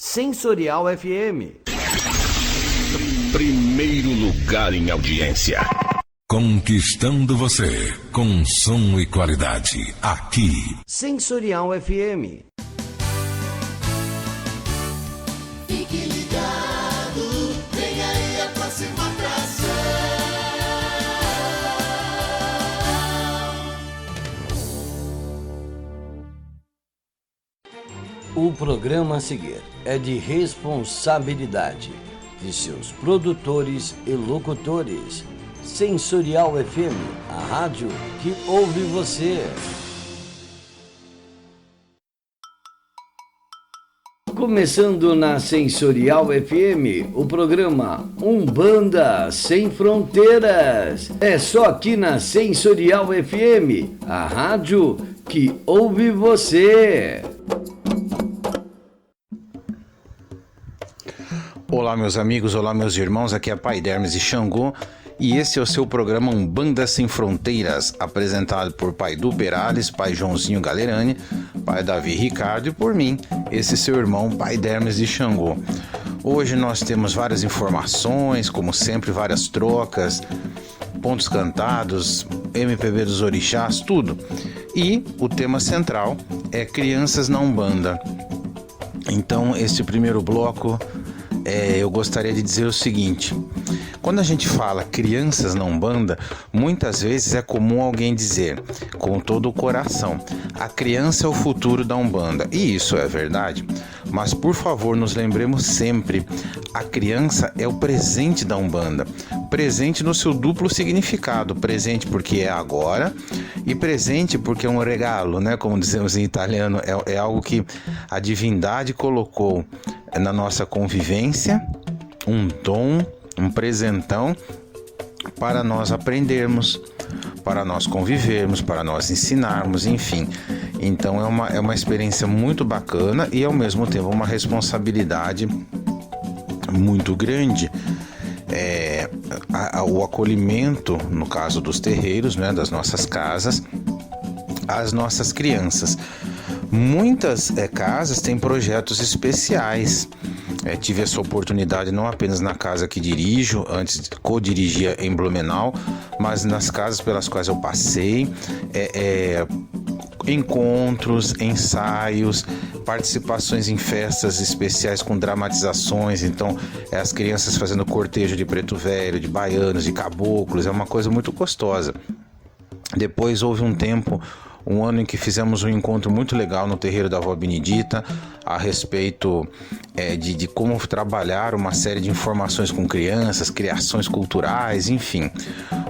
Sensorial FM. Primeiro lugar em audiência. Conquistando você com som e qualidade. Aqui. Sensorial FM. Fique ligado, vem aí a próxima atração. O programa a seguir é de responsabilidade de seus produtores e locutores. Sensorial FM, a rádio que ouve você. Começando na Sensorial FM, o programa Umbanda Sem Fronteiras. É só aqui na Sensorial FM, a rádio que ouve você. Olá meus amigos, olá meus irmãos, aqui é Pai Dermes e Xangô e esse é o seu programa Umbanda Sem Fronteiras, apresentado por Pai Du Perales, Pai Joãozinho Galerani, Pai Davi Ricardo e por mim, esse seu irmão Pai Dermes e Xangô. Hoje nós temos várias informações, como sempre, várias trocas, pontos cantados, MPB dos orixás, tudo. E o tema central é crianças na Umbanda. Então, este primeiro bloco, eu gostaria de dizer o seguinte: quando a gente fala crianças na Umbanda, muitas vezes é comum alguém dizer, com todo o coração, a criança é o futuro da Umbanda. E isso é verdade, mas por favor nos lembremos sempre, a criança é o presente da Umbanda. Presente no seu duplo significado, presente porque é agora e presente porque é um regalo, né? Como dizemos em italiano, é algo que a divindade colocou na nossa convivência, um dom, um presentão para nós aprendermos, para nós convivermos, para nós ensinarmos, enfim. Então é uma experiência muito bacana e ao mesmo tempo uma responsabilidade muito grande. O acolhimento, no caso dos terreiros, né, das nossas casas, às nossas crianças. Muitas casas têm projetos especiais. Tive essa oportunidade não apenas na casa que dirijo, antes co-dirigia em Blumenau, mas nas casas pelas quais eu passei, encontros, ensaios, participações em festas especiais com dramatizações. Então, as crianças fazendo cortejo de preto velho, de baianos, de caboclos, é uma coisa muito gostosa. Depois houve um ano em que fizemos um encontro muito legal no terreiro da Avó Benedita a respeito de como trabalhar uma série de informações com crianças, criações culturais, enfim.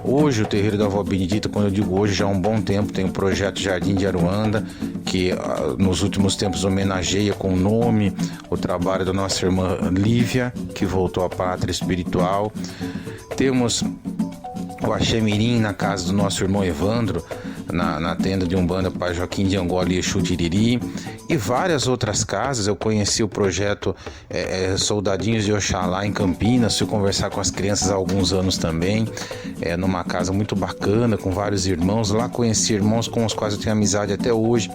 Hoje o terreiro da Avó Benedita, quando eu digo hoje, já há um bom tempo, tem o projeto Jardim de Aruanda, que nos últimos tempos homenageia com o nome o trabalho da nossa irmã Lívia, que voltou à pátria espiritual. Temos o Axé Mirim na casa do nosso irmão Evandro, na tenda de Umbanda para Joaquim de Angola e Exu Tiriri, e várias outras casas. Eu conheci o projeto Soldadinhos de Oxalá em Campinas, fui conversar com as crianças há alguns anos também, numa casa muito bacana, com vários irmãos. Lá conheci irmãos com os quais eu tenho amizade até hoje.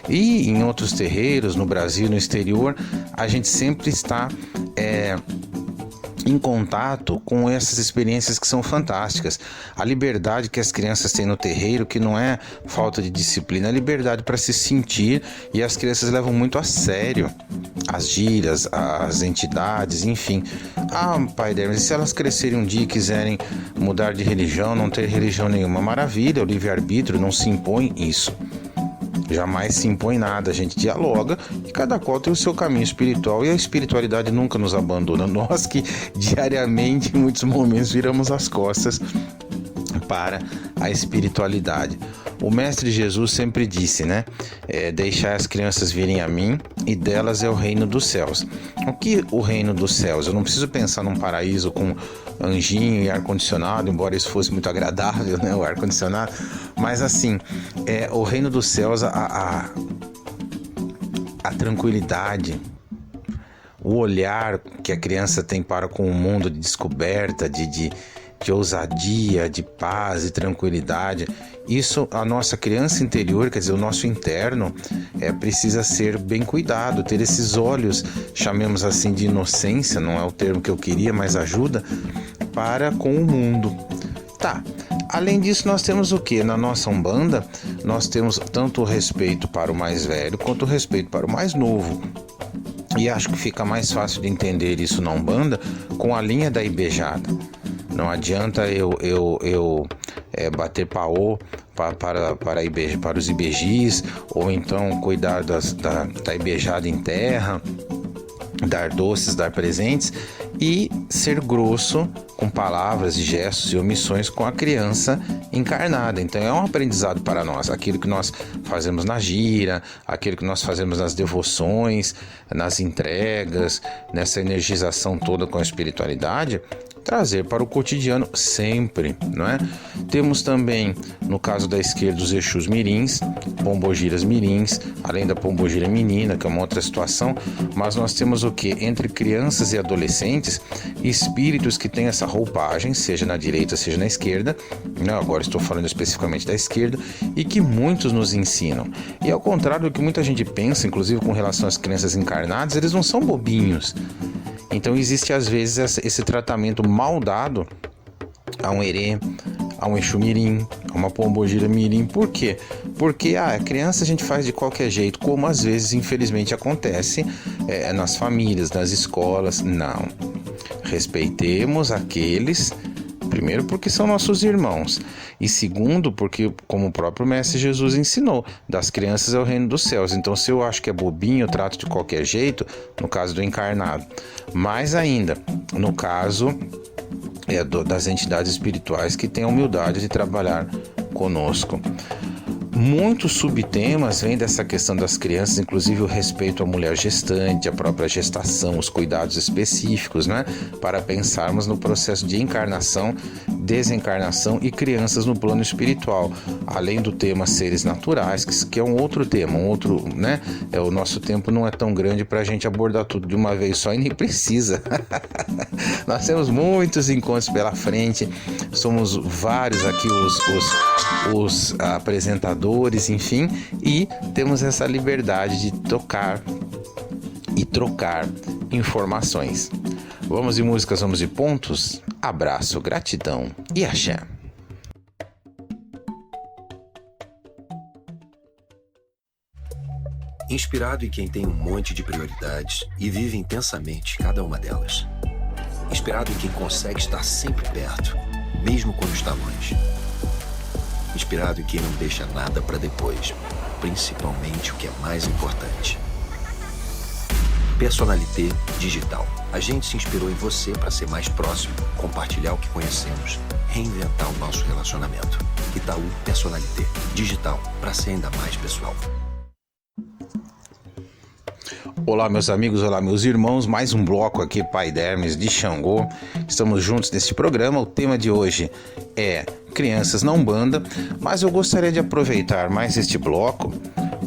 E em outros terreiros, no Brasil, no exterior, a gente sempre está em contato com essas experiências que são fantásticas. A liberdade que as crianças têm no terreiro, que não é falta de disciplina, é liberdade para se sentir, e as crianças levam muito a sério as gírias, as entidades, enfim. Pai Dermes, se elas crescerem um dia e quiserem mudar de religião, não ter religião nenhuma, maravilha, o livre-arbítrio, não se impõe isso. Jamais se impõe nada, a gente dialoga e cada qual tem o seu caminho espiritual, e a espiritualidade nunca nos abandona. Nós que diariamente, em muitos momentos, viramos as costas para a espiritualidade. O Mestre Jesus sempre disse, né? Deixai as crianças virem a mim, e delas é o reino dos céus. O que o reino dos céus? Eu não preciso pensar num paraíso com anjinho e ar-condicionado, embora isso fosse muito agradável, né? O ar-condicionado. Mas assim, o reino dos céus, a tranquilidade, o olhar que a criança tem para com o mundo de descoberta, de ousadia, de paz e tranquilidade. Isso, a nossa criança interior, quer dizer, o nosso interno, precisa ser bem cuidado, ter esses olhos, chamemos assim de inocência, não é o termo que eu queria, mas ajuda, para com o mundo. Tá, além disso nós temos o que? Na nossa Umbanda, nós temos tanto o respeito para o mais velho, quanto o respeito para o mais novo. E acho que fica mais fácil de entender isso na Umbanda com a linha da Ibejada. Não adianta eu bater paô para os ibejis, ou então cuidar da ibejada em terra, dar doces, dar presentes, e ser grosso com palavras, gestos e omissões com a criança encarnada. Então é um aprendizado para nós, aquilo que nós fazemos na gira, aquilo que nós fazemos nas devoções, nas entregas, nessa energização toda com a espiritualidade, trazer para o cotidiano sempre, não é? Temos também, no caso da esquerda, os Exus mirins, pombogiras mirins, além da pombogira menina, que é uma outra situação, mas nós temos o que? Entre crianças e adolescentes, espíritos que têm essa roupagem, seja na direita, seja na esquerda, não, agora estou falando especificamente da esquerda, e que muitos nos ensinam. E ao contrário do que muita gente pensa, inclusive com relação às crianças encarnadas, eles não são bobinhos. Então existe às vezes esse tratamento mal dado a um herê, a um Exu mirim, a uma pombogira mirim. Por quê? Porque a criança a gente faz de qualquer jeito, como às vezes infelizmente acontece nas famílias, nas escolas. Não. Respeitemos aqueles, primeiro porque são nossos irmãos, e segundo porque, como o próprio Mestre Jesus ensinou, das crianças é o reino dos céus. Então se eu acho que é bobinho, eu trato de qualquer jeito, no caso do encarnado. Mais ainda, no caso das entidades espirituais que têm a humildade de trabalhar conosco. Muitos subtemas vêm dessa questão das crianças, inclusive o respeito à mulher gestante, a própria gestação, os cuidados específicos, né? Para pensarmos no processo de encarnação, desencarnação e crianças no plano espiritual, além do tema seres naturais, que é um outro tema, né? O nosso tempo não é tão grande para a gente abordar tudo de uma vez só e nem precisa. Nós temos muitos encontros pela frente, somos vários aqui os apresentadores, enfim, e temos essa liberdade de tocar e trocar informações. Vamos de músicas, vamos de pontos. Abraço, gratidão e axé. Inspirado em quem tem um monte de prioridades e vive intensamente cada uma delas. Inspirado em quem consegue estar sempre perto, mesmo quando está longe. Inspirado em quem não deixa nada para depois, principalmente o que é mais importante. Personalité Digital. A gente se inspirou em você para ser mais próximo, compartilhar o que conhecemos, reinventar o nosso relacionamento. Itaú Personalité Digital, para ser ainda mais pessoal. Olá meus amigos, olá meus irmãos, mais um bloco aqui, Pai Dermes de Xangô. Estamos juntos neste programa. O tema de hoje é crianças na Umbanda, mas eu gostaria de aproveitar mais este bloco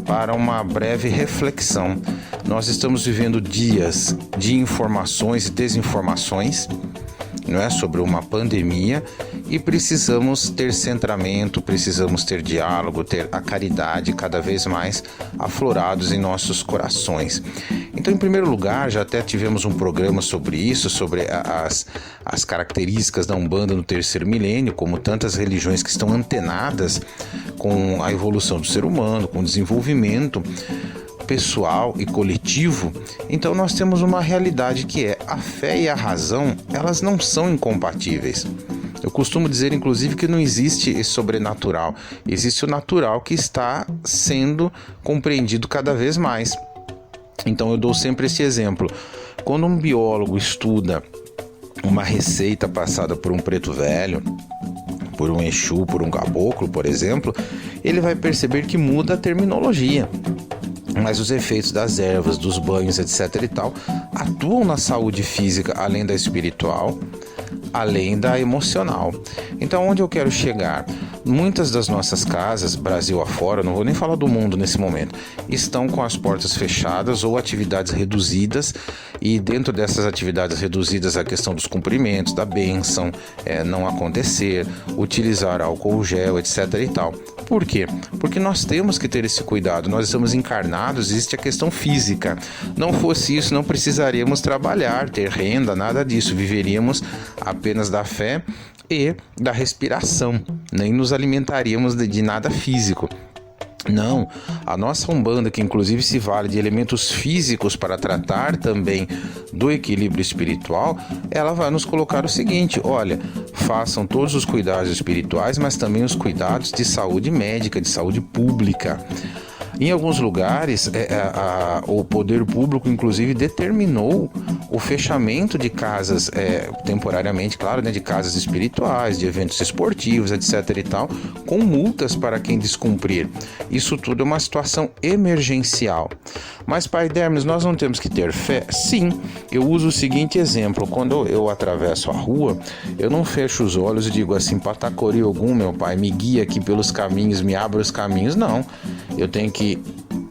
para uma breve reflexão. Nós estamos vivendo dias de informações e desinformações, não é, sobre uma pandemia, e precisamos ter centramento, precisamos ter diálogo, ter a caridade cada vez mais aflorados em nossos corações. Então, em primeiro lugar, já até tivemos um programa sobre isso, sobre as características da Umbanda no terceiro milênio, como tantas religiões que estão antenadas com a evolução do ser humano, com o desenvolvimento pessoal e coletivo. Então nós temos uma realidade que é a fé e a razão, elas não são incompatíveis. Eu costumo dizer, inclusive, que não existe esse sobrenatural, existe o natural que está sendo compreendido cada vez mais. Então eu dou sempre esse exemplo. Quando um biólogo estuda uma receita passada por um preto velho, por um Exu, por um caboclo, por exemplo, ele vai perceber que muda a terminologia. Mas os efeitos das ervas, dos banhos, etc. e tal, atuam na saúde física, além da espiritual, além da emocional. Então, onde eu quero chegar? Muitas das nossas casas, Brasil afora, não vou nem falar do mundo nesse momento, estão com as portas fechadas ou atividades reduzidas, e dentro dessas atividades reduzidas a questão dos cumprimentos, da bênção, não acontecer, utilizar álcool gel, etc. e tal. Por quê? Porque nós temos que ter esse cuidado, nós estamos encarnados, existe a questão física. Não fosse isso, não precisaríamos trabalhar, ter renda, nada disso, viveríamos apenas da fé e da respiração, nem nos alimentaríamos de nada físico. Não, a nossa Umbanda, que inclusive se vale de elementos físicos para tratar também do equilíbrio espiritual, ela vai nos colocar o seguinte: olha, façam todos os cuidados espirituais, mas também os cuidados de saúde médica, de saúde pública. Em alguns lugares, o poder público, inclusive, determinou o fechamento de casas, temporariamente, claro, né, de casas espirituais, de eventos esportivos, etc. e tal, com multas para quem descumprir. Isso tudo é uma situação emergencial. Mas, Pai Dermes, nós não temos que ter fé? Sim, eu uso o seguinte exemplo: quando eu atravesso a rua, eu não fecho os olhos e digo assim, Patacori Ogum, meu pai, me guia aqui pelos caminhos, me abra os caminhos. Não, eu tenho que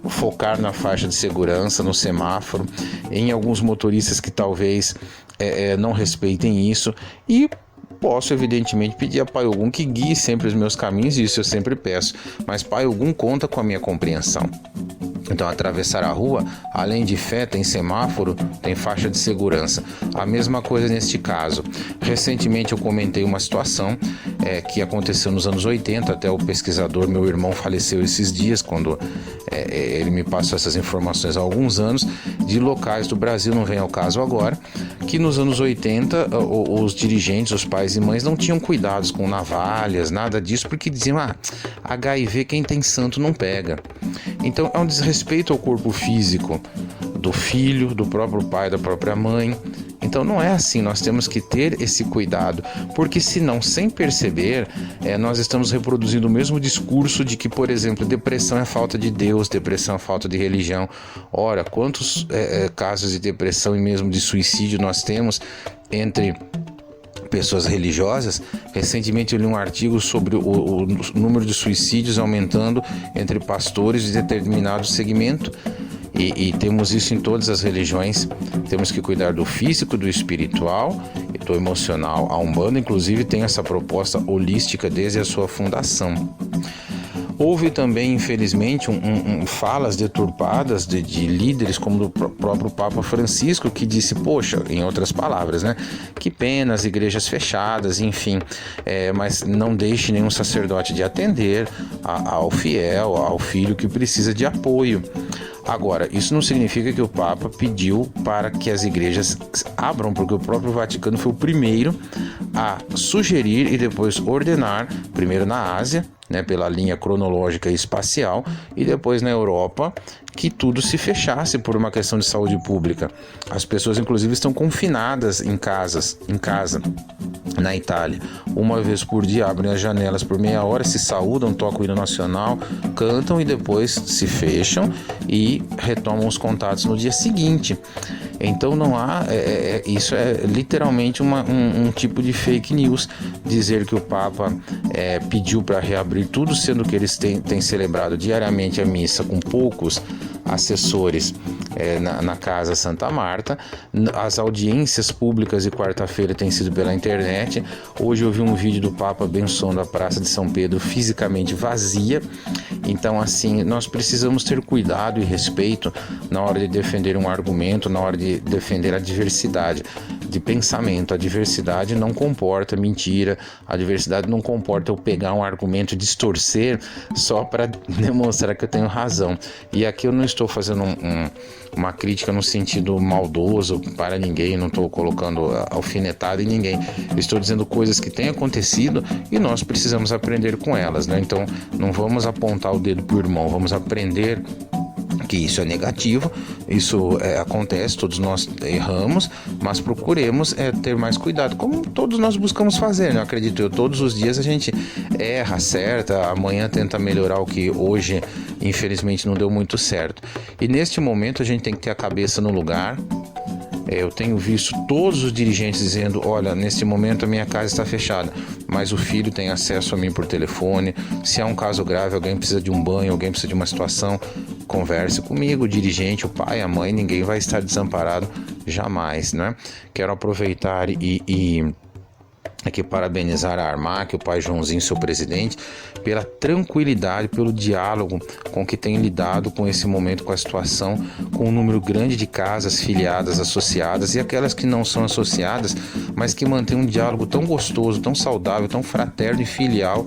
focar na faixa de segurança, no semáforo, em alguns motoristas que talvez não respeitem isso, e posso evidentemente pedir a Pai Ogum que guie sempre os meus caminhos, e isso eu sempre peço, mas Pai Ogum conta com a minha compreensão. Então, atravessar a rua, além de fé, tem semáforo, tem faixa de segurança. A mesma coisa neste caso. Recentemente eu comentei uma situação que aconteceu nos anos 80, até o pesquisador, meu irmão, faleceu esses dias, quando ele me passou essas informações há alguns anos, de locais do Brasil, não vem ao caso agora, que nos anos 80 os dirigentes, os pais e mães não tinham cuidados com navalhas, nada disso, porque diziam, HIV quem tem santo não pega. Então é um desrespeito ao corpo físico do filho, do próprio pai, da própria mãe. Então não é assim, nós temos que ter esse cuidado, porque senão, sem perceber, nós estamos reproduzindo o mesmo discurso de que, por exemplo, depressão é falta de Deus, depressão é falta de religião. Ora, quantos casos de depressão e mesmo de suicídio nós temos entre pessoas religiosas? Recentemente eu li um artigo sobre o número de suicídios aumentando entre pastores de determinado segmento. E temos isso em todas as religiões. Temos que cuidar do físico, do espiritual e do emocional. A Umbanda, inclusive, tem essa proposta holística desde a sua fundação. Houve também, infelizmente, falas deturpadas de líderes como do próprio Papa Francisco, que disse, poxa, em outras palavras, né? Que pena as igrejas fechadas, enfim, mas não deixe nenhum sacerdote de atender ao fiel, ao filho que precisa de apoio. Agora, isso não significa que o Papa pediu para que as igrejas abram, porque o próprio Vaticano foi o primeiro a sugerir e depois ordenar, primeiro na Ásia, né, pela linha cronológica e espacial, e depois na Europa, que tudo se fechasse por uma questão de saúde pública. As pessoas, inclusive, estão confinadas em casa. Na Itália, uma vez por dia abrem as janelas por meia hora, se saúdam, tocam o hino nacional, cantam e depois se fecham e retomam os contatos no dia seguinte. Então não há, isso é literalmente um tipo de fake news, dizer que o Papa pediu para reabrir tudo, sendo que eles têm celebrado diariamente a missa com poucos assessores na Casa Santa Marta. As audiências públicas de quarta-feira têm sido pela internet. Hoje eu vi um vídeo do Papa abençoando a Praça de São Pedro fisicamente vazia. Então, assim, nós precisamos ter cuidado e respeito na hora de defender um argumento, na hora de defender a diversidade de pensamento. A diversidade não comporta mentira, a diversidade não comporta eu pegar um argumento e distorcer só para demonstrar que eu tenho razão. E aqui eu não estou fazendo uma crítica no sentido maldoso para ninguém, não estou colocando alfinetada em ninguém. Estou dizendo coisas que têm acontecido e nós precisamos aprender com elas, né? Então não vamos apontar o dedo para o irmão, vamos aprender que isso é negativo, isso acontece, todos nós erramos, mas procuremos ter mais cuidado, como todos nós buscamos fazer, né? Acredito eu, todos os dias a gente erra, acerta, amanhã tenta melhorar o que hoje infelizmente não deu muito certo. E neste momento a gente tem que ter a cabeça no lugar. Eu tenho visto todos os dirigentes dizendo, olha, neste momento a minha casa está fechada. mas o filho tem acesso a mim por telefone. Se há um caso grave, alguém precisa de um banho, alguém precisa de uma situação, converse comigo, o dirigente, o pai, a mãe, ninguém vai estar desamparado jamais, né? Quero aproveitar e aqui parabenizar a Armac, o pai Joãozinho, seu presidente, pela tranquilidade, pelo diálogo com que tem lidado com esse momento, com a situação, com um número grande de casas filiadas, associadas e aquelas que não são associadas, mas que mantêm um diálogo tão gostoso, tão saudável, tão fraterno e filial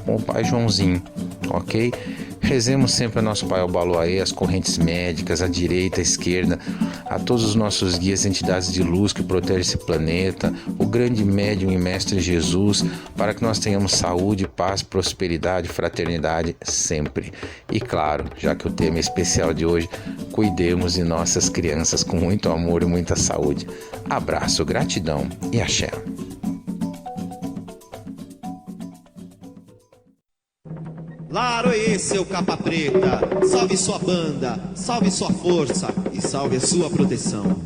com o pai Joãozinho, ok? Rezemos sempre a nosso Pai Obaloaê, as correntes médicas, a direita, a esquerda, a todos os nossos guias, entidades de luz que protegem esse planeta, o grande médium e mestre Jesus, para que nós tenhamos saúde, paz, prosperidade, fraternidade sempre. E claro, já que o tema é especial de hoje, cuidemos de nossas crianças com muito amor e muita saúde. Abraço, gratidão e axé. Laroê, seu capa preta, salve sua banda, salve sua força e salve a sua proteção.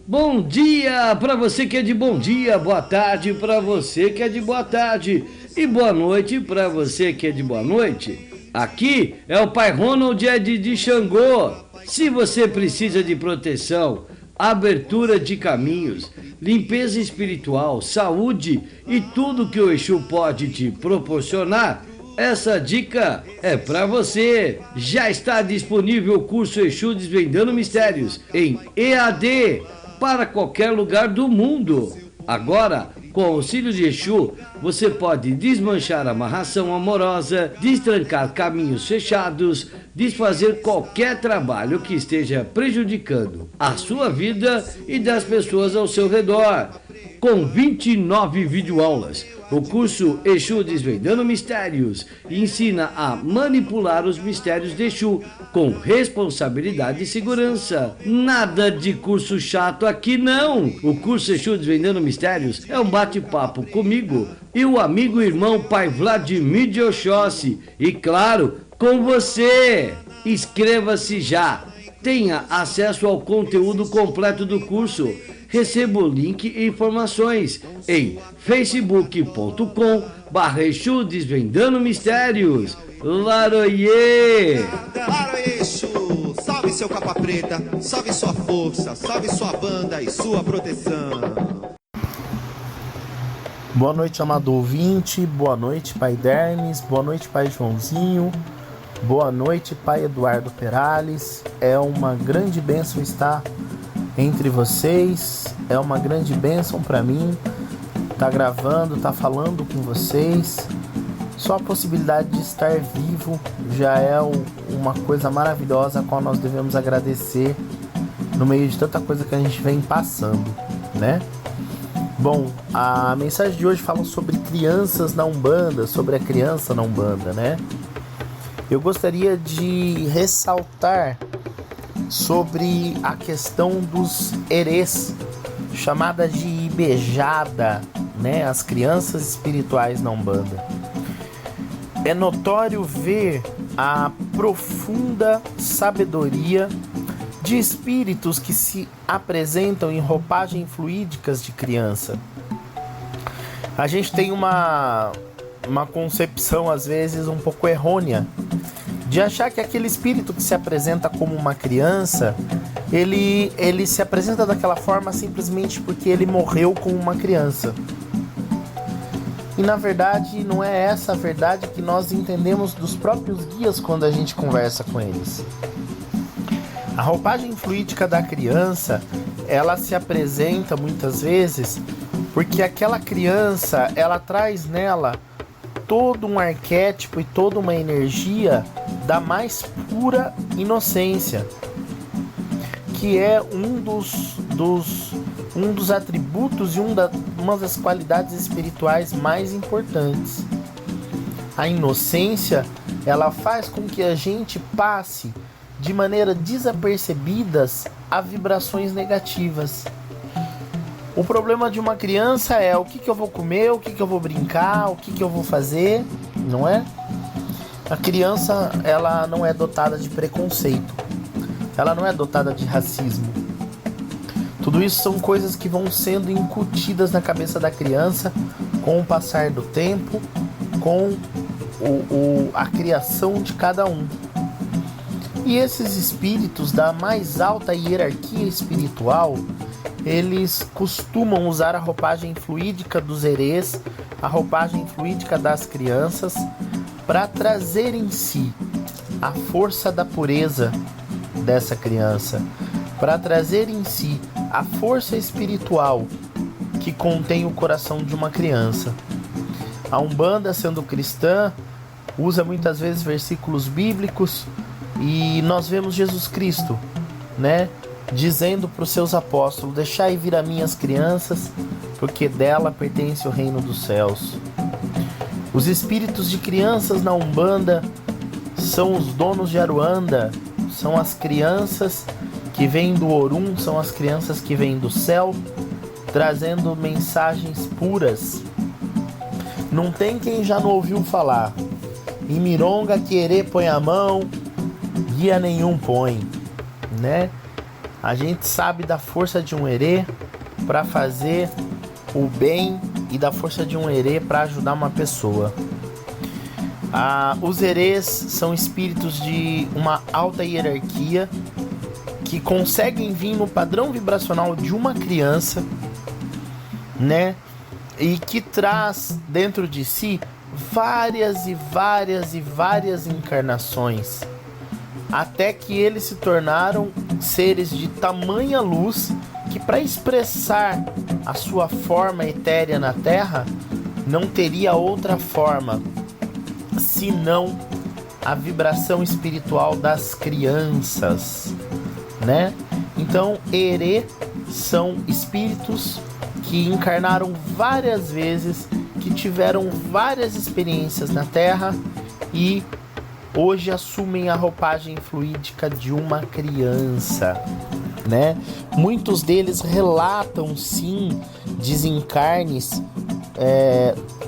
Bom dia para você que é de bom dia, boa tarde para você que é de boa tarde e boa noite para você que é de boa noite. Aqui é o Pai Ronald Ed de Xangô. Se você precisa de proteção, abertura de caminhos, limpeza espiritual, saúde e tudo que o Exu pode te proporcionar, essa dica é para você. Já está disponível o curso Exu Desvendando Mistérios em EAD para qualquer lugar do mundo. Agora, com o auxílio de Exu, você pode desmanchar a amarração amorosa, destrancar caminhos fechados, desfazer qualquer trabalho que esteja prejudicando a sua vida e das pessoas ao seu redor. Com 29 videoaulas, o curso Exu Desvendando Mistérios ensina a manipular os mistérios de Exu com responsabilidade e segurança. Nada de curso chato aqui não. O curso Exu Desvendando Mistérios é um bate-papo comigo e o amigo e irmão Pai Vladimir de Oxóssi. E claro, com você. Inscreva-se já. Tenha acesso ao conteúdo completo do curso. Receba o link e informações em facebook.com/Exu Desvendando Mistérios. Laroiê! Laroê, Exu, salve seu capa preta, salve sua força, salve sua banda e sua proteção. Boa noite, amado ouvinte, boa noite, Pai Dermes, boa noite, Pai Joãozinho, boa noite, Pai Eduardo Perales. É uma grande bênção estar entre vocês, é uma grande bênção para mim tá gravando, tá falando com vocês. Só a possibilidade de estar vivo já é uma coisa maravilhosa a qual nós devemos agradecer no meio de tanta coisa que a gente vem passando, né? Bom, a mensagem de hoje fala sobre crianças na Umbanda, sobre a criança na Umbanda, né? Eu gostaria de ressaltar sobre a questão dos erês, chamada de ibejada, né? As crianças espirituais na Umbanda. É notório ver a profunda sabedoria de espíritos que se apresentam em roupagem fluídicas de criança. A gente tem uma concepção, às vezes, um pouco errônea de achar que aquele espírito que se apresenta como uma criança, ele se apresenta daquela forma simplesmente porque ele morreu como uma criança. E na verdade não é essa a verdade que nós entendemos dos próprios guias quando a gente conversa com eles. A roupagem fluídica da criança, ela se apresenta muitas vezes porque aquela criança, ela traz nela todo um arquétipo e toda uma energia da mais pura inocência, que é um dos atributos e uma das qualidades espirituais mais importantes. A inocência, ela faz com que a gente passe de maneira desapercebidas a vibrações negativas. O problema de uma criança é o que eu vou comer, o que eu vou brincar, o que eu vou fazer, não é? A criança, ela não é dotada de preconceito, ela não é dotada de racismo. Tudo isso são coisas que vão sendo incutidas na cabeça da criança com o passar do tempo, com a criação de cada um. E esses espíritos da mais alta hierarquia espiritual, eles costumam usar a roupagem fluídica dos herês, a roupagem fluídica das crianças, para trazer em si a força da pureza dessa criança, para trazer em si a força espiritual que contém o coração de uma criança. A Umbanda, sendo cristã, usa muitas vezes versículos bíblicos, e nós vemos Jesus Cristo, né, dizendo para os seus apóstolos: deixai vir a mim as crianças, porque dela pertence o reino dos céus. Os espíritos de crianças na Umbanda são os donos de Aruanda, são as crianças que vêm do Orum, são as crianças que vêm do céu, trazendo mensagens puras. Não tem quem já não ouviu falar: em Mironga querer põe a mão, guia nenhum põe, né? A gente sabe da força de um herê para fazer o bem e da força de um herê para ajudar uma pessoa. Os herês são espíritos de uma alta hierarquia que conseguem vir no padrão vibracional de uma criança, né? E que traz dentro de si várias e várias e várias encarnações, até que eles se tornaram seres de tamanha luz que, para expressar a sua forma etérea na Terra, não teria outra forma senão a vibração espiritual das crianças, né? Então, herê são espíritos que encarnaram várias vezes, que tiveram várias experiências na Terra e hoje assumem a roupagem fluídica de uma criança, né? Muitos deles relatam, sim, desencarnes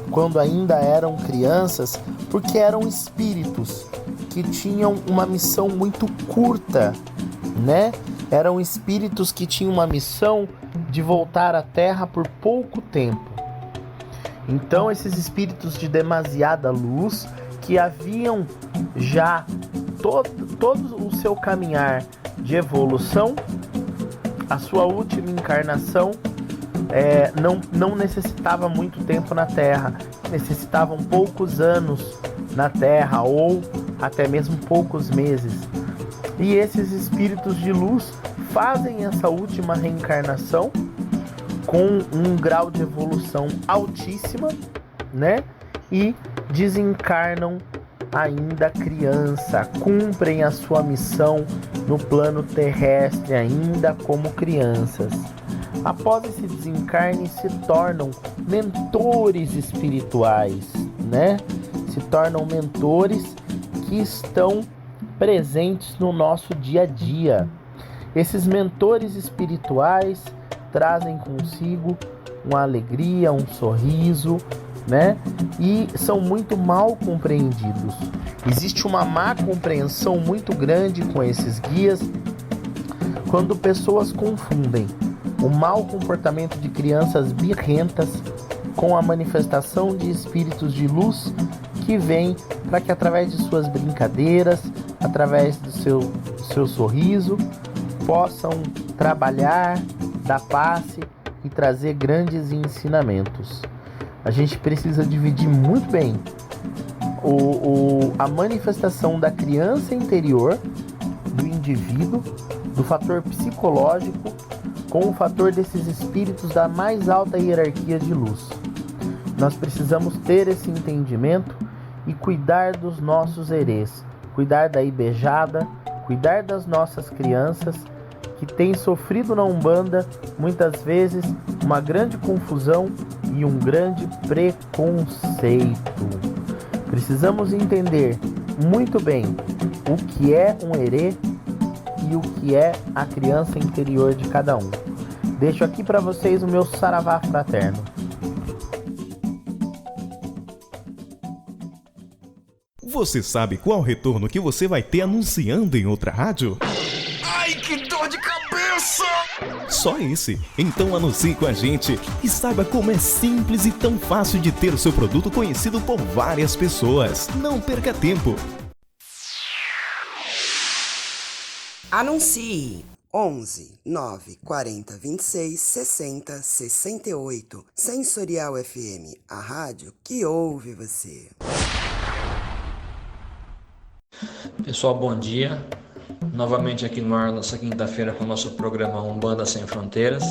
quando ainda eram crianças, porque eram espíritos que tinham uma missão muito curta, né? Eram espíritos que tinham uma missão de voltar à Terra por pouco tempo. Então, esses espíritos de demasiada luz, que haviam já todo o seu caminhar de evolução, a sua última encarnação não necessitava muito tempo na Terra, necessitavam poucos anos na Terra ou até mesmo poucos meses. E esses espíritos de luz fazem essa última reencarnação com um grau de evolução altíssima, né? E desencarnam ainda criança, cumprem a sua missão no plano terrestre ainda como crianças. Após esse desencarne, se tornam mentores espirituais, né? Se tornam mentores que estão presentes no nosso dia a dia. Esses mentores espirituais trazem consigo uma alegria, um sorriso, né? E são muito mal compreendidos. Existe uma má compreensão muito grande com esses guias quando pessoas confundem o mau comportamento de crianças birrentas com a manifestação de espíritos de luz que vêm para que, através de suas brincadeiras, através do seu sorriso, possam trabalhar, dar passe e trazer grandes ensinamentos. A gente precisa dividir muito bem a manifestação da criança interior, do indivíduo, do fator psicológico, com o fator desses espíritos da mais alta hierarquia de luz. Nós precisamos ter esse entendimento e cuidar dos nossos herês, cuidar da Ibejada, cuidar das nossas crianças que têm sofrido na Umbanda muitas vezes uma grande confusão e um grande preconceito. Precisamos entender muito bem o que é um herê e o que é a criança interior de cada um. Deixo aqui para vocês o meu saravá fraterno. Você sabe qual o retorno que você vai ter anunciando em outra rádio? Ai, que dor de cabeça! só esse. Então anuncie com a gente e saiba como é simples e tão fácil de ter o seu produto conhecido por várias pessoas. Não perca tempo. Anuncie 11 9 40 26 60 68. Sensorial FM, a rádio que ouve você. Pessoal, bom dia. Novamente aqui no ar, nessa quinta-feira, com o nosso programa Umbanda Sem Fronteiras.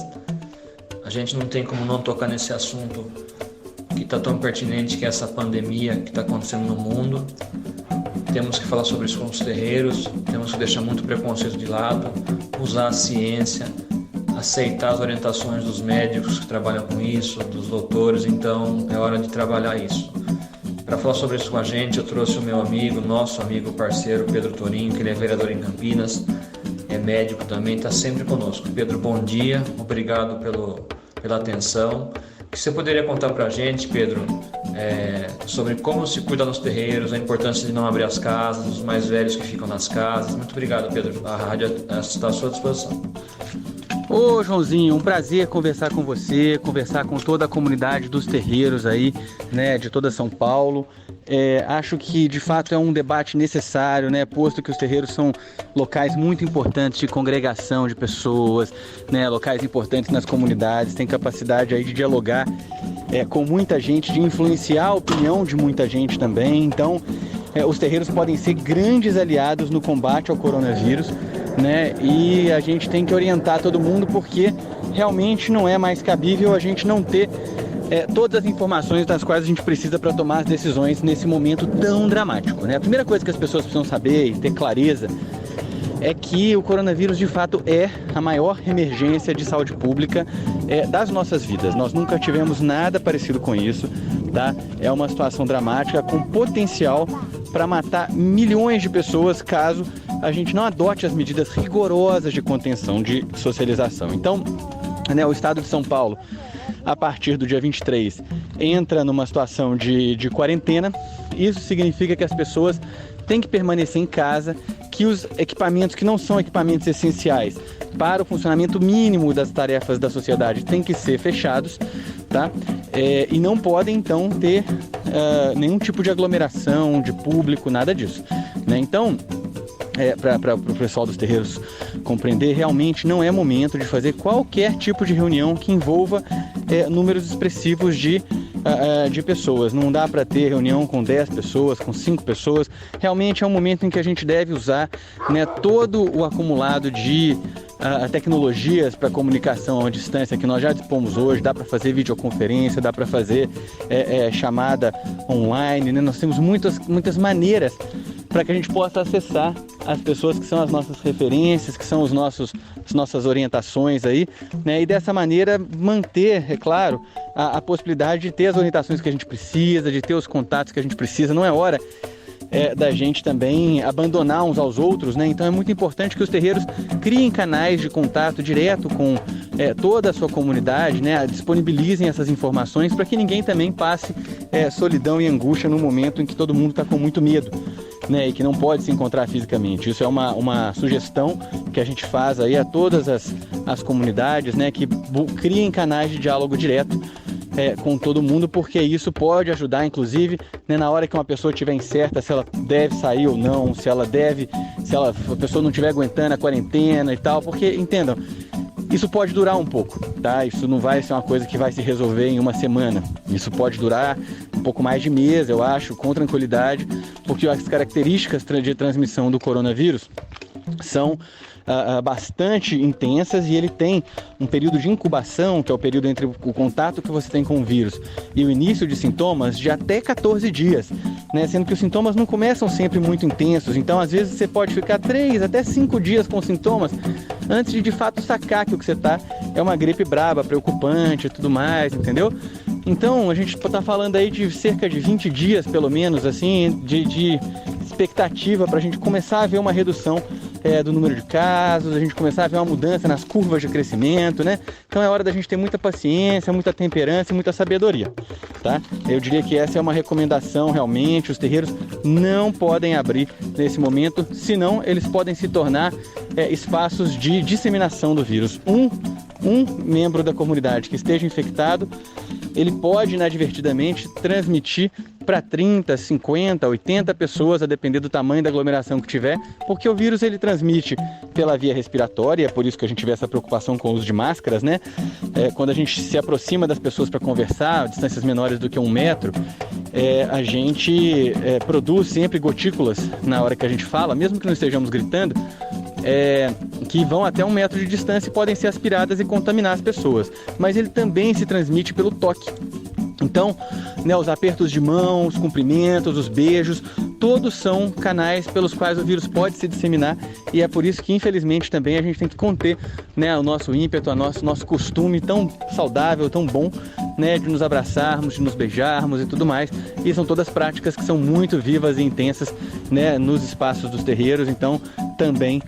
A gente não tem como não tocar nesse assunto que está tão pertinente, que é essa pandemia que está acontecendo no mundo. Temos que falar sobre isso com os terreiros, temos que deixar muito preconceito de lado, usar a ciência, aceitar as orientações dos médicos que trabalham com isso, dos doutores. Então é hora de trabalhar isso. Para falar sobre isso com a gente, eu trouxe o meu amigo, nosso amigo parceiro Pedro Torinho, que ele é vereador em Campinas, é médico também, está sempre conosco. Pedro, bom dia, obrigado pela atenção. O que você poderia contar para a gente, Pedro, sobre como se cuida nos terreiros, a importância de não abrir as casas, os mais velhos que ficam nas casas? Muito obrigado, Pedro. A rádio está à sua disposição. Ô Joãozinho, um prazer conversar com você, conversar com toda a comunidade dos terreiros aí, né, de toda São Paulo. Acho que de fato é um debate necessário, né, posto que os terreiros são locais muito importantes de congregação de pessoas, né, locais importantes nas comunidades, tem capacidade aí de dialogar com muita gente, de influenciar a opinião de muita gente também. Então, os terreiros podem ser grandes aliados no combate ao coronavírus, né? E a gente tem que orientar todo mundo, porque realmente não é mais cabível a gente não ter todas as informações das quais a gente precisa para tomar as decisões nesse momento tão dramático, né? A primeira coisa que as pessoas precisam saber e ter clareza é que o coronavírus de fato é a maior emergência de saúde pública das nossas vidas. Nós nunca tivemos nada parecido com isso, tá? É uma situação dramática com potencial para matar milhões de pessoas caso a gente não adote as medidas rigorosas de contenção, de socialização. Então, né, o estado de São Paulo, a partir do dia 23, entra numa situação de quarentena. Isso significa que as pessoas têm que permanecer em casa, que os equipamentos que não são equipamentos essenciais para o funcionamento mínimo das tarefas da sociedade têm que ser fechados, tá? E não podem, então, ter nenhum tipo de aglomeração de público, nada disso, né? Então, para o pessoal dos terreiros compreender, realmente não é momento de fazer qualquer tipo de reunião que envolva números expressivos de pessoas. Não dá para ter reunião com 10 pessoas, com 5 pessoas. Realmente é um momento em que a gente deve usar, né, todo o acumulado de tecnologias para comunicação à distância que nós já dispomos hoje. Dá para fazer videoconferência, dá para fazer chamada online, né? Nós temos muitas maneiras para que a gente possa acessar as pessoas que são as nossas referências, que são as nossas orientações aí, né? E dessa maneira manter, é claro, a possibilidade de ter as orientações que a gente precisa, de ter os contatos que a gente precisa. Não é hora da gente também abandonar uns aos outros, né? Então é muito importante que os terreiros criem canais de contato direto com toda a sua comunidade, né? Disponibilizem essas informações para que ninguém também passe solidão e angústia no momento em que todo mundo está com muito medo, né? E que não pode se encontrar fisicamente. Isso é uma sugestão que a gente faz aí a todas as comunidades, né? Que criem canais de diálogo direto com todo mundo, porque isso pode ajudar, inclusive, né, na hora que uma pessoa estiver incerta se ela deve sair ou não, se a pessoa não estiver aguentando a quarentena e tal, porque, entendam, isso pode durar um pouco, tá? Isso não vai ser uma coisa que vai se resolver em uma semana. Isso pode durar um pouco mais de mês, eu acho, com tranquilidade, porque as características de transmissão do coronavírus são bastante intensas, e ele tem um período de incubação, que é o período entre o contato que você tem com o vírus e o início de sintomas, de até 14 dias, né? Sendo que os sintomas não começam sempre muito intensos. Então, às vezes, você pode ficar 3 até 5 dias com sintomas antes de fato sacar que o que você tá é uma gripe braba, preocupante e tudo mais, entendeu? Então, a gente tá falando aí de cerca de 20 dias, pelo menos, assim, de expectativa para a gente começar a ver uma redução do número de casos, a gente começar a ver uma mudança nas curvas de crescimento, né? Então é hora da gente ter muita paciência, muita temperança e muita sabedoria, tá? Eu diria que essa é uma recomendação realmente, os terreiros não podem abrir nesse momento, senão eles podem se tornar espaços de disseminação do vírus. Um membro da comunidade que esteja infectado, ele pode inadvertidamente transmitir para 30, 50, 80 pessoas, a depender do tamanho da aglomeração que tiver, porque o vírus ele transmite pela via respiratória, é por isso que a gente vê essa preocupação com o uso de máscaras, né? Quando a gente se aproxima das pessoas para conversar, distâncias menores do que 1 metro, a gente produz sempre gotículas na hora que a gente fala, mesmo que não estejamos gritando, que vão até 1 metro de distância e podem ser aspiradas e contaminar as pessoas. Mas ele também se transmite pelo toque. Então, né, os apertos de mão, os cumprimentos, os beijos, todos são canais pelos quais o vírus pode se disseminar, e é por isso que, infelizmente, também a gente tem que conter, né, o nosso ímpeto, o nosso costume tão saudável, tão bom, né, de nos abraçarmos, de nos beijarmos e tudo mais. E são todas práticas que são muito vivas e intensas, né, nos espaços dos terreiros, então também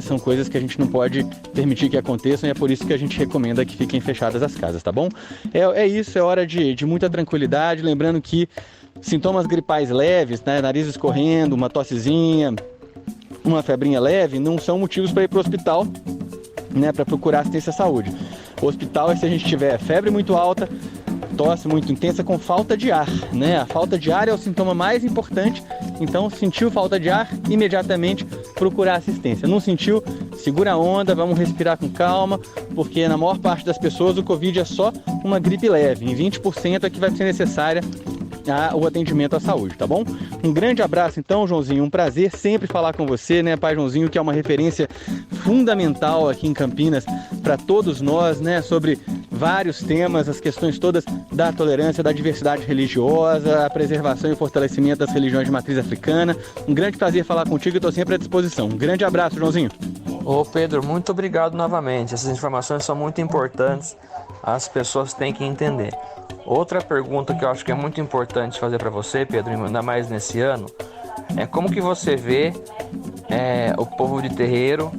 são coisas que a gente não pode permitir que aconteçam, e é por isso que a gente recomenda que fiquem fechadas as casas, tá bom? É isso, é hora de muita tranquilidade, lembrando que sintomas gripais leves, né, nariz escorrendo, uma tossezinha, uma febrinha leve, não são motivos para ir para o hospital, né, para procurar assistência à saúde. O hospital é se a gente tiver febre muito alta, tosse muito intensa com falta de ar, né? A falta de ar é o sintoma mais importante, então sentiu falta de ar, imediatamente procurar assistência. Não sentiu, segura a onda, vamos respirar com calma, porque na maior parte das pessoas o Covid é só uma gripe leve, em 20% é que vai ser necessária o atendimento à saúde, tá bom? Um grande abraço então, Joãozinho, um prazer sempre falar com você, né, Pai Joãozinho, que é uma referência fundamental aqui em Campinas para todos nós, né, sobre vários temas, as questões todas da tolerância, da diversidade religiosa, a preservação e o fortalecimento das religiões de matriz africana. Um grande prazer falar contigo e estou sempre à disposição. Um grande abraço, Joãozinho. Ô Pedro, muito obrigado novamente. Essas informações são muito importantes, as pessoas têm que entender. Outra pergunta que eu acho que é muito importante fazer para você, Pedro, ainda mais nesse ano, é como que você vê o povo de terreiro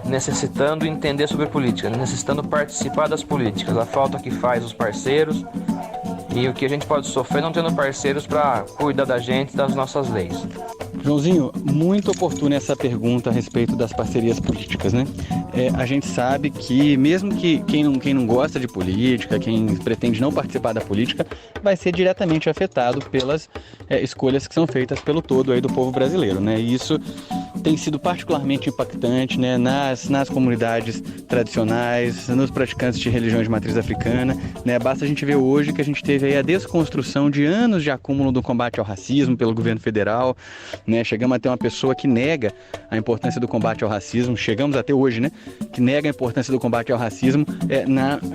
necessitando entender sobre política, necessitando participar das políticas, a falta que faz os parceiros e o que a gente pode sofrer não tendo parceiros para cuidar da gente e das nossas leis. Joãozinho, muito oportuna essa pergunta a respeito das parcerias políticas, né? A gente sabe que mesmo que quem não gosta de política, quem pretende não participar da política, vai ser diretamente afetado pelas escolhas que são feitas pelo todo aí do povo brasileiro, né? E isso tem sido particularmente impactante, né, nas comunidades tradicionais, nos praticantes de religiões de matriz africana, né? Basta a gente ver hoje que a gente teve aí a desconstrução de anos de acúmulo do combate ao racismo pelo governo federal, né? Chegamos a ter uma pessoa que nega a importância do combate ao racismo, chegamos a ter hoje, né, que nega a importância do combate ao racismo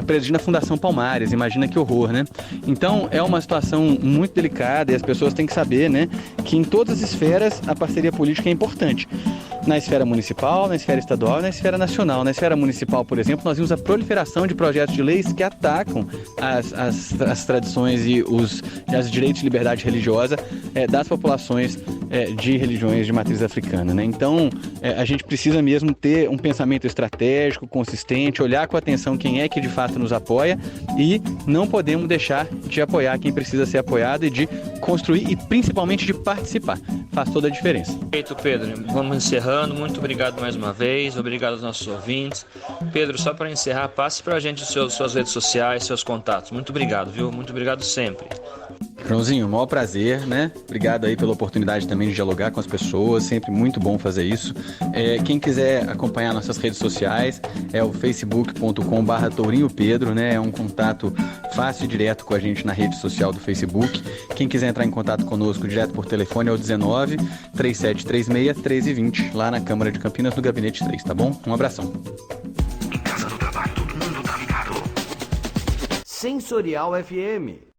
presidindo a Fundação Palmares. Imagina que horror, né? Então é uma situação muito delicada e as pessoas têm que saber, né, que em todas as esferas a parceria política é importante. Na esfera municipal, na esfera estadual e na esfera nacional. Na esfera municipal, por exemplo, nós vimos a proliferação de projetos de leis que atacam as tradições e os direitos de liberdade religiosa das populações de religiões de matriz africana, né? Então, a gente precisa mesmo ter um pensamento estratégico, consistente, olhar com atenção quem é que de fato nos apoia e não podemos deixar de apoiar quem precisa ser apoiado e de construir e principalmente de participar. Faz toda a diferença. Perfeito, Pedro. Vamos encerrando. Muito obrigado mais uma vez. Obrigado aos nossos ouvintes. Pedro, só para encerrar, passe para a gente suas redes sociais, seus contatos. Muito obrigado, viu? Muito obrigado sempre. Joãozinho, maior prazer, né? Obrigado aí pela oportunidade também de dialogar com as pessoas, sempre muito bom fazer isso. Quem quiser acompanhar nossas redes sociais é o facebook.com/tourinhopedro, né? É um contato fácil e direto com a gente na rede social do Facebook. Quem quiser entrar em contato conosco direto por telefone é o 19 3736 1320, lá na Câmara de Campinas, no Gabinete 3, tá bom? Um abração. Em casa, no trabalho, todo mundo tá ligado. Sensorial FM.